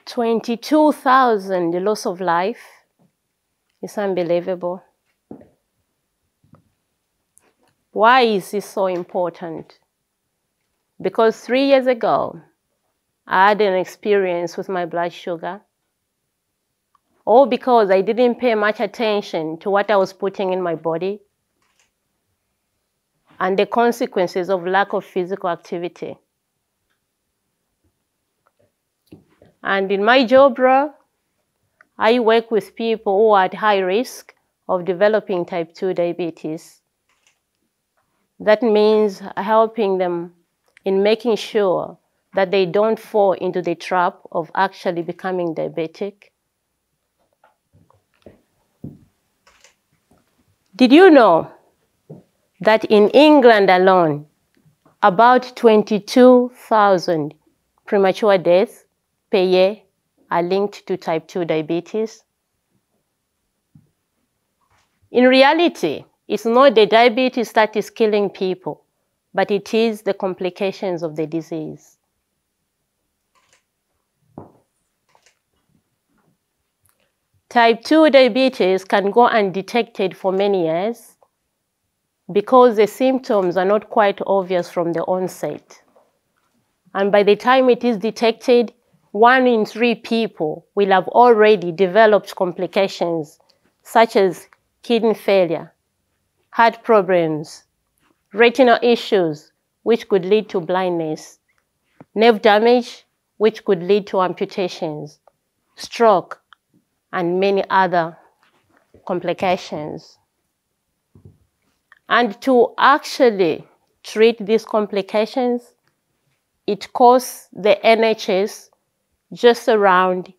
$22,000, the loss of life. It's unbelievable. Why is this so important? Because 3 years ago, I had an experience with my blood sugar. All because I didn't pay much attention to what I was putting in my body and the consequences of lack of physical activity. And in my job role, I work with people who are at high risk of developing type 2 diabetes. That means helping them in making sure that they don't fall into the trap of actually becoming diabetic. Did you know that in England alone, about 22,000 premature deaths per year are linked to type 2 diabetes? In reality, it's not the diabetes that is killing people, but it is the complications of the disease. Type 2 diabetes can go undetected for many years because the symptoms are not quite obvious from the onset. And by the time it is detected, 1 in 3 people will have already developed complications such as kidney failure, heart problems, retinal issues, which could lead to blindness, nerve damage, which could lead to amputations, stroke, and many other complications. And to actually treat these complications, it costs the NHS just around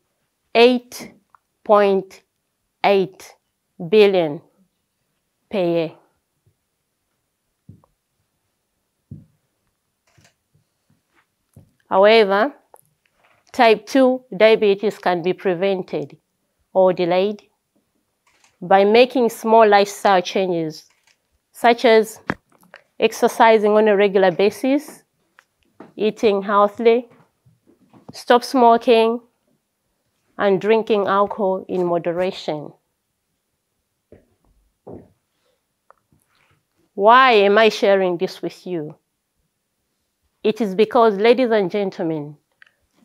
8.8 billion per year. However, type 2 diabetes can be prevented or delayed by making small lifestyle changes, such as exercising on a regular basis, eating healthily, stop smoking, and drinking alcohol in moderation. Why am I sharing this with you? It is because, ladies and gentlemen,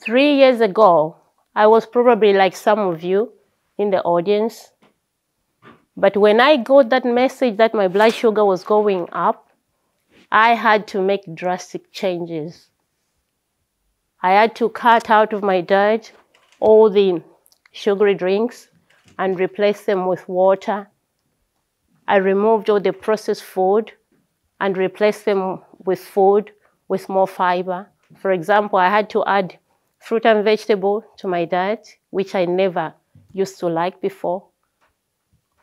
3 years ago, I was probably like some of you in the audience. But when I got that message that my blood sugar was going up, I had to make drastic changes. I had to cut out of my diet all the sugary drinks and replace them with water. I removed all the processed food and replaced them with food with more fiber. For example, I had to add fruit and vegetable to my diet, which I never used to like before.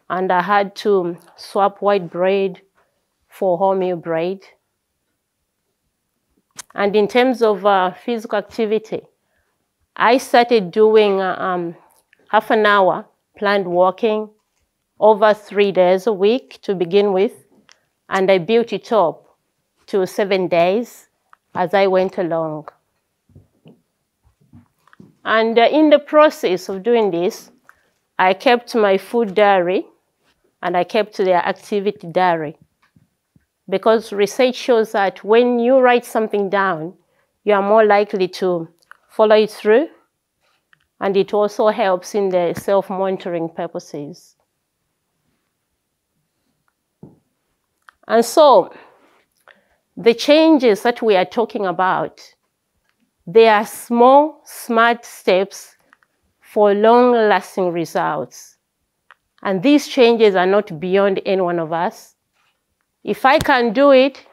And I had to swap white bread for wholemeal bread. And in terms of physical activity, I started doing half an hour planned walking over 3 days a week to begin with, and I built it up to 7 days as I went along. And in the process of doing this, I kept my food diary and I kept the activity diary, because research shows that when you write something down, you are more likely to follow it through, and it also helps in the self-monitoring purposes. And so, the changes that we are talking about, they are small, smart steps for long-lasting results. And these changes are not beyond any one of us. If I can do it,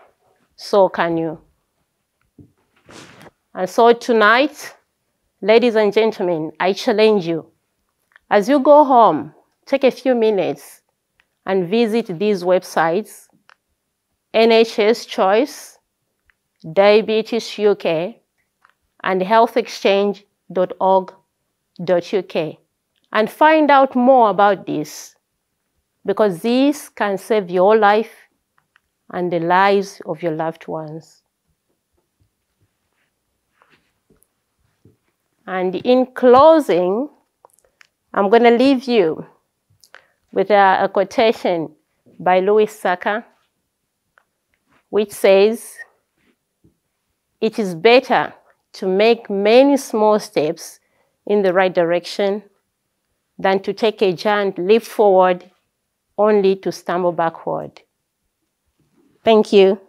so can you. And so tonight, ladies and gentlemen, I challenge you. As you go home, take a few minutes and visit these websites: NHS Choice, Diabetes UK, and healthexchange.org.uk, and find out more about this, because this can save your life and the lives of your loved ones. And in closing, I'm going to leave you with a quotation by Louis Saka, which says, "It is better to make many small steps in the right direction than to take a giant leap forward only to stumble backward." Thank you.